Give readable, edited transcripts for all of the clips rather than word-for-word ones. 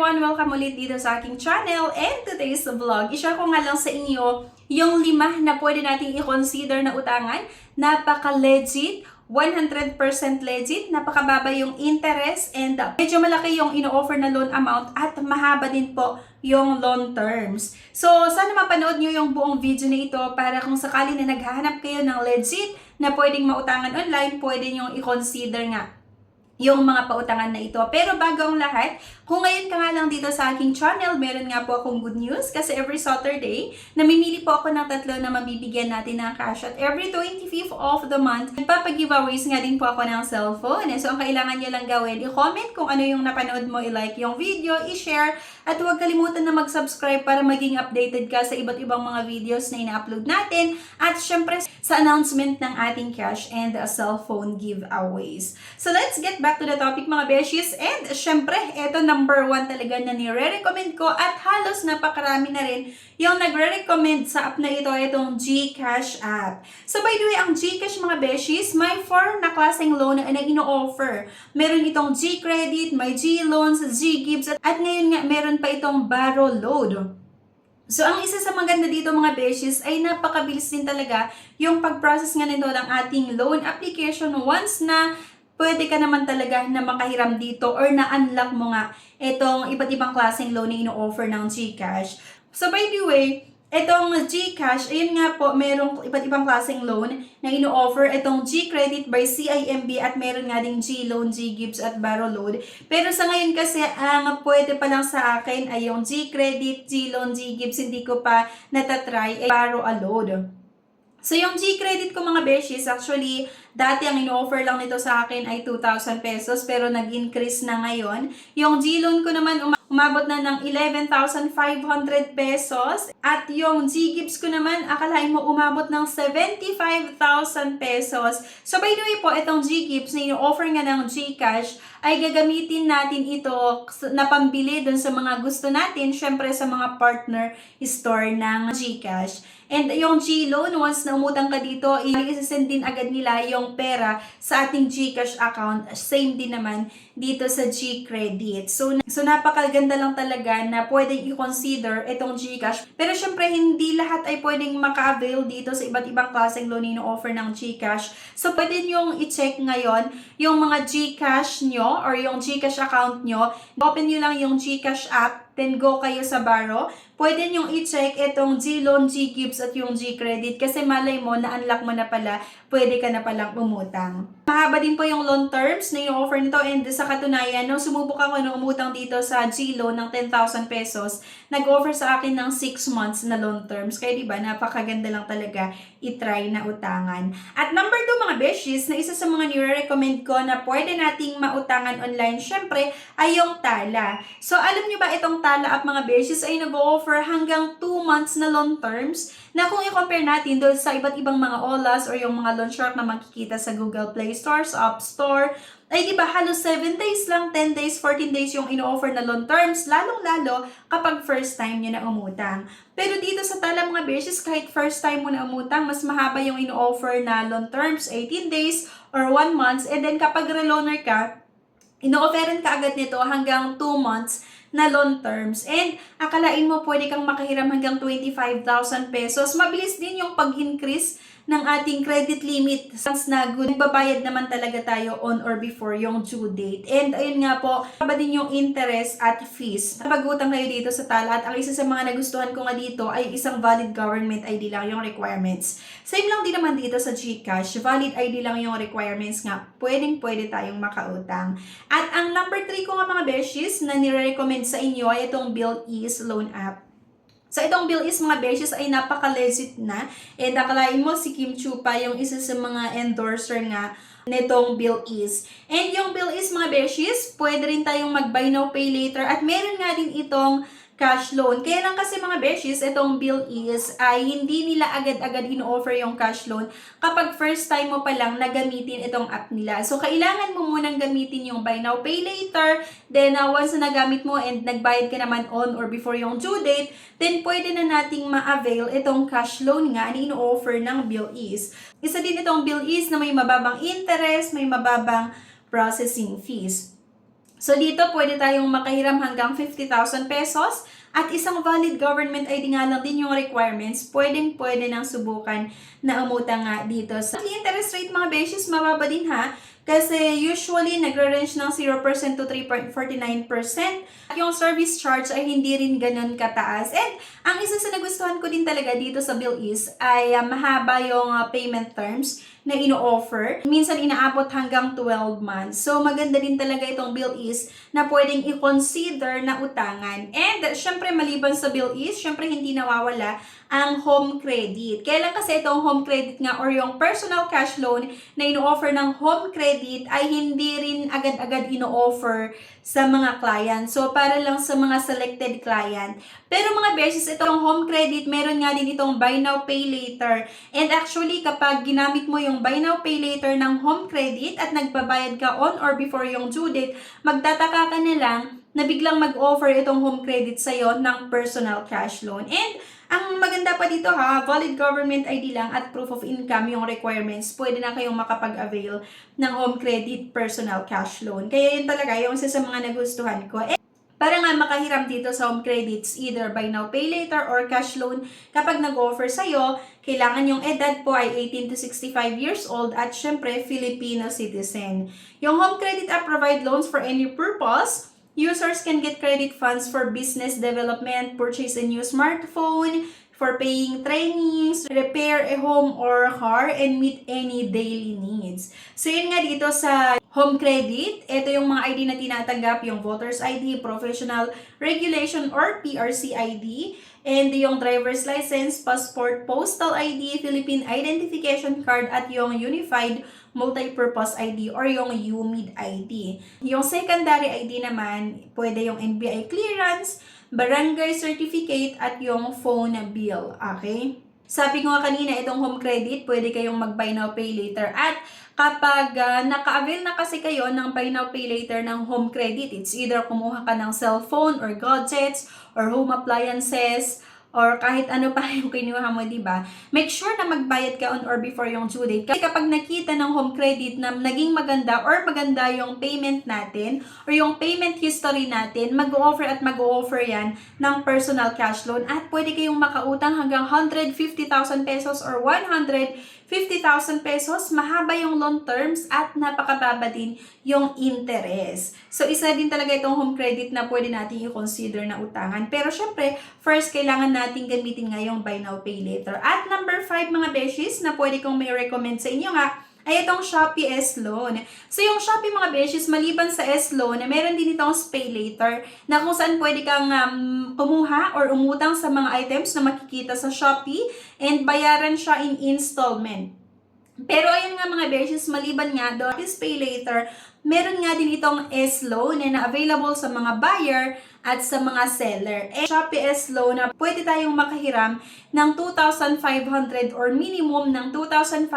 everyone! Welcome ulit dito sa aking channel, and today's vlog, i-share ko nga lang sa inyo yung 5 na pwede nating i-consider na utangan. Napaka-legit, 100% legit, napakababa yung interest, and medyo malaki yung ino-offer na loan amount at mahaba din po yung loan terms. So, sana mapanood nyo yung buong video na ito para kung sakali na naghahanap kayo ng legit na pwedeng mautangan online, pwede nyo i-consider nga yung mga pautangan na ito. Pero bago ang lahat, kung ngayon ka nga lang dito sa aking channel, meron nga po akong good news kasi every Saturday, namimili po ako ng 3 na mabibigyan natin ng cash at every 25th of the month, nagpapag-giveaways nga din po ako ng cellphone. So, ang kailangan nyo lang gawin, i-comment kung ano yung napanood mo, i-like yung video, i-share, at huwag kalimutan na mag-subscribe para maging updated ka sa iba't ibang mga videos na ina-upload natin at syempre sa announcement ng ating cash and cellphone giveaways. So, let's get back to the topic mga beshies, and syempre, eto number 1 talaga na nire-recommend ko at halos napakarami na rin yung nagre-recommend sa app na ito, itong GCash app. So by the way, ang GCash mga beshies, may 4 na klaseng loan na ino-offer. Meron itong G-Credit, may G-Loans, G-Gives, at ngayon nga meron pa itong Borrow Load. So, ang isa sa maganda dito mga beshies ay napakabilis din talaga yung pag-process nga nito ng ating loan application once na pwede ka naman talaga na makahiram dito or na-unlock mo nga itong iba't ibang klaseng loan na ino-offer ng GCash. So by the way, itong GCash, ayun nga po, merong iba't ibang klaseng loan na ino-offer. Itong G-Credit by CIMB at meron nga ding G-Loan, G-Gives at Borrow Load. Pero sa ngayon kasi, ang pwede pa lang sa akin ay yung G-Credit, G-Loan, G-Gives, hindi ko pa natatry, ay Borrow a Load. So, yung G-Credit ko mga beshies, actually, dati ang in-offer lang nito sa akin ay 2,000 pesos, pero nag-increase na ngayon. Yung G-Loan ko naman, umabot na ng 11,500 pesos. At yung G-Gives ko naman, akalain mo umabot ng 75,000 pesos. So, by the way po, itong G-Gives na in-offer nga ng GCash, ay gagamitin natin ito na pambili dun sa mga gusto natin, syempre sa mga partner store ng GCash. And yung G-Loan, once na umutang ka dito, i-send din agad nila yung pera sa ating GCash account. Same din naman dito sa G-Credit. So napakaganda lang talaga na pwedeng i-consider itong GCash. Pero syempre, hindi lahat ay pwedeng maka-avail dito sa iba't ibang klaseng loan na offer ng GCash. So pwede nyo i-check ngayon yung mga GCash nyo or yung GCash account nyo. Open nyo lang yung GCash app, then go kayo sa Borrow. Pwede nyong i-check itong G-Loan, G-Gives at yung G-Credit kasi malay mo, na-unlock mo na pala, pwede ka na palang umutang. Mahaba din po yung loan terms na i-offer nito, and sa katunayan, nung sumubok ako nung umutang dito sa G-Loan ng 10,000 pesos, nag-offer sa akin ng 6 months na loan terms. Kaya diba, napakaganda lang talaga i-try na utangan. At number 2 mga beshies, na isa sa mga nire-recommend ko na pwede nating mautangan online, syempre, ay yung Tala. So, alam nyo ba itong Tala app mga beshies ay nag-offer hanggang 2 months na loan terms na kung i-compare natin doon sa iba't ibang mga OLAs or yung mga loan shark na makikita sa Google Play Store, sa App Store, ay diba halos 7 days lang, 10 days, 14 days yung ino-offer na loan terms, lalong-lalo kapag first time nyo na umutang. Pero dito sa Tala mga beshies, kahit first time mo na umutang, mas mahaba yung ino-offer na loan terms, 18 days or 1 month, and then kapag reloaner ka, ino-offeran ka agad nito hanggang 2 months na loan terms. And akalain mo pwede kang makahiram hanggang 25,000 pesos. Mabilis din yung pag-increase ng ating credit limit since na good. Nagbabayad naman talaga tayo on or before yung due date. And ayun nga po, ba din yung interest at fees. Pag-utang kayo dito sa Tala, at ang isa sa mga nagustuhan ko nga dito ay isang valid government ID lang yung requirements. Same lang din naman dito sa GCash. Valid ID lang yung requirements nga. Pwede tayong makautang. At ang number 3 ko nga mga beshies na nire-recommend sa inyo ay itong BillEase loan app. So, itong BillEase mga beshies ay napaka-legit na. And akalain mo si Kim Chiu pa yung isa sa mga endorser nga nitong BillEase. And yung BillEase mga beshies, pwede rin tayong mag-buy now, pay later. At meron nga din itong cash loan. Kaya lang kasi mga beshies, itong BillEase ay hindi nila agad-agad in-offer yung cash loan kapag first time mo pa lang na gamitin itong app nila. So, kailangan mo munang gamitin yung buy now, pay later. Then, once na nagamit mo and nagbayad ka naman on or before yung due date, then pwede na nating ma-avail itong cash loan nga na in-offer ng BillEase. Isa din itong BillEase na may mababang interest, may mababang processing fees. So dito pwede tayong makahiram hanggang 50,000 pesos at isang valid government ID nga lang din yung requirements. Pwede nang subukan na umutang nga dito. Sa interest rate mga beses, mababa din ha. Kasi usually nagre-range ng 0% to 3.49%. At yung service charge ay hindi rin ganun kataas. And ang isa sa nagustuhan ko din talaga dito sa bill is ay mahaba yung payment terms na ino-offer. Minsan inaabot hanggang 12 months. So maganda din talaga itong bill is na pwedeng i-consider na utangan. And syempre maliban sa bill is, syempre hindi nawawala ang home credit. Kailan kasi itong home credit nga or yung personal cash loan na ino-offer ng home credit ay hindi rin agad-agad ino-offer sa mga client. So para lang sa mga selected client. Pero mga beses, itong home credit, meron nga din itong buy now, pay later. And actually, kapag ginamit mo yung buy now, pay later ng home credit at nagbabayad ka on or before yung due date, magtataka ka na lang na biglang mag-offer itong home credit sa'yo ng personal cash loan. And ang maganda pa dito ha, valid government ID lang at proof of income yung requirements. Pwede na kayong makapag-avail ng home credit personal cash loan. Kaya yun talaga yung isa sa mga nagustuhan ko. Para nga makahiram dito sa home credits, either buy now, pay later or cash loan, kapag nag-offer sa'yo, kailangan yung edad po ay 18 to 65 years old at syempre, Filipino citizen. Yung home credit app provide loans for any purpose. Users can get credit funds for business development, purchase a new smartphone, for paying trainings, repair a home or car, and meet any daily needs. So yun nga dito sa home credit, ito yung mga ID na tinatanggap, yung voter's ID, professional regulation or PRC ID, and yung driver's license, passport, postal ID, Philippine identification card, at yung unified multi-purpose ID or yung UMID ID. Yung secondary ID naman, pwede yung NBI clearance, barangay certificate, at yung phone bill. Okay? Sabi ko nga kanina, itong home credit, pwede kayong mag-buy now, pay later. At kapag naka-avail na kasi kayo ng buy now, pay later ng home credit, it's either kumuha ka ng cellphone or gadgets or home appliances, or kahit ano pa yung kinuha mo, diba? Make sure na magbayad ka on or before yung due date. Kasi kapag nakita ng home credit na naging maganda or maganda yung payment natin or yung payment history natin, mag-offer at mag-offer yan ng personal cash loan at pwede kayong makautang hanggang 150,000 pesos or 150,000 pesos. Mahaba yung loan terms at napakababa din yung interest. So, isa din talaga itong home credit na pwede natin i-consider na utangan. Pero syempre, first, kailangan natin gamitin nga yung buy now, pay later. At number 5 mga beshies na pwede kong may recommend sa inyo nga, ay itong Shopee S-Loan. So, yung Shopee mga beshies, maliban sa S-Loan, meron din itong pay later na kung saan pwede kang kumuha or umutang sa mga items na makikita sa Shopee and bayaran siya in installment. Pero ayun nga mga beshies, maliban nga doon, this pay later, meron nga din itong S-Loan na available sa mga buyer at sa mga seller. Shopee S-Loan na pwede tayong makahiram ng 2,500 or minimum ng 2,500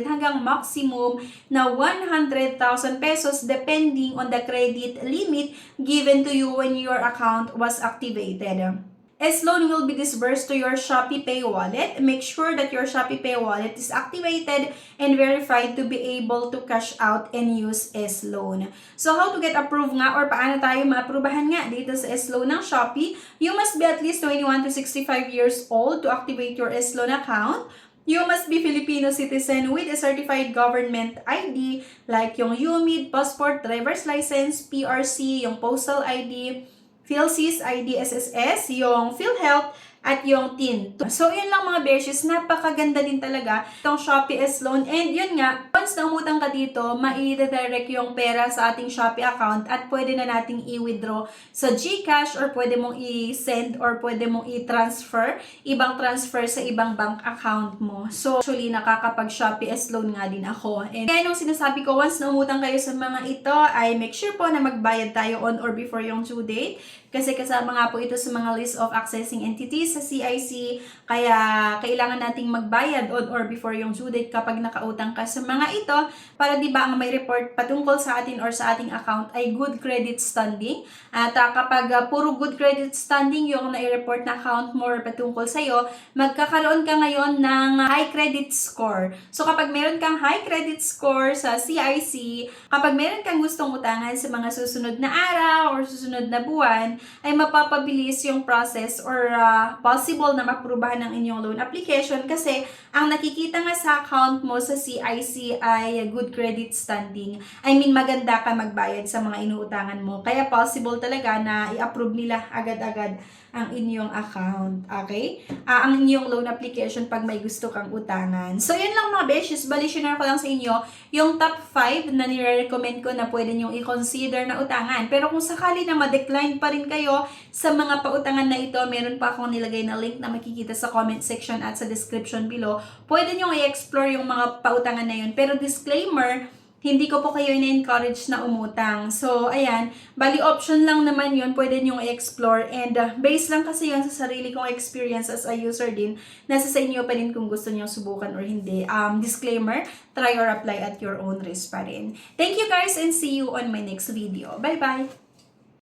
hanggang maximum na 100,000 pesos depending on the credit limit given to you when your account was activated. S-Loan will be disbursed to your Shopee Pay wallet. Make sure that your Shopee Pay wallet is activated and verified to be able to cash out and use S-Loan. So, how to get approved nga or paano tayo ma-aprubahan nga dito sa S-Loan ng Shopee? You must be at least 21 to 65 years old to activate your S-Loan account. You must be Filipino citizen with a certified government ID like yung UMID, passport, driver's license, PRC, yung postal ID, PhilSys ID SSS, yung PhilHealth, at yung TIN. So, yun lang mga beshes. Napakaganda din talaga itong Shopee S-Loan. And yun nga, once na umutang ka dito, ma-redirect yung pera sa ating Shopee account at pwede na nating i-withdraw sa GCash or pwede mong i-send or pwede mong i-transfer, ibang transfer sa ibang bank account mo. So, actually, nakakapag-Shopee S-Loan nga din ako. And kaya nung sinasabi ko, once na umutang kayo sa mga ito, ay make sure po na magbayad tayo on or before yung due date. Kasi kasama nga po ito sa mga list of accessing entities sa CIC, kaya kailangan nating magbayad on or before yung due date kapag nakautang ka sa mga ito para di ba ang may report patungkol sa atin or sa ating account ay good credit standing. At kapag puro good credit standing yung nai-report na account mo or patungkol sa'yo, magkakaroon ka ngayon ng high credit score. So kapag meron kang high credit score sa CIC, kapag meron kang gustong utangan sa mga susunod na araw or susunod na buwan, ay mapapabilis yung process or possible na maprubahan ng inyong loan application kasi ang nakikita nga sa account mo sa CIC ay good credit standing. I mean, maganda ka magbayad sa mga inuutangan mo. Kaya possible talaga na i-approve nila agad-agad ang inyong account. Okay? Ang inyong loan application pag may gusto kang utangan. So, yun lang mga beshes. Bali, share ko lang sa inyo yung top 5 na nire-recommend ko na pwede nyong i-consider na utangan. Pero kung sakali na ma-decline pa rin kayo sa mga pautangan na ito, meron pa akong nilagay na link na makikita sa comment section at sa description below. Pwede nyong i-explore yung mga pautangan na yun. Pero disclaimer, hindi ko po kayo ina-encourage na umutang. So, ayan, bali option lang naman yun, pwede nyong i-explore and based lang kasi yun sa sarili kong experience as a user din, nasa sa inyo pa rin kung gusto nyong subukan or hindi. Disclaimer, try or apply at your own risk pa rin. Thank you guys and see you on my next video. Bye-bye!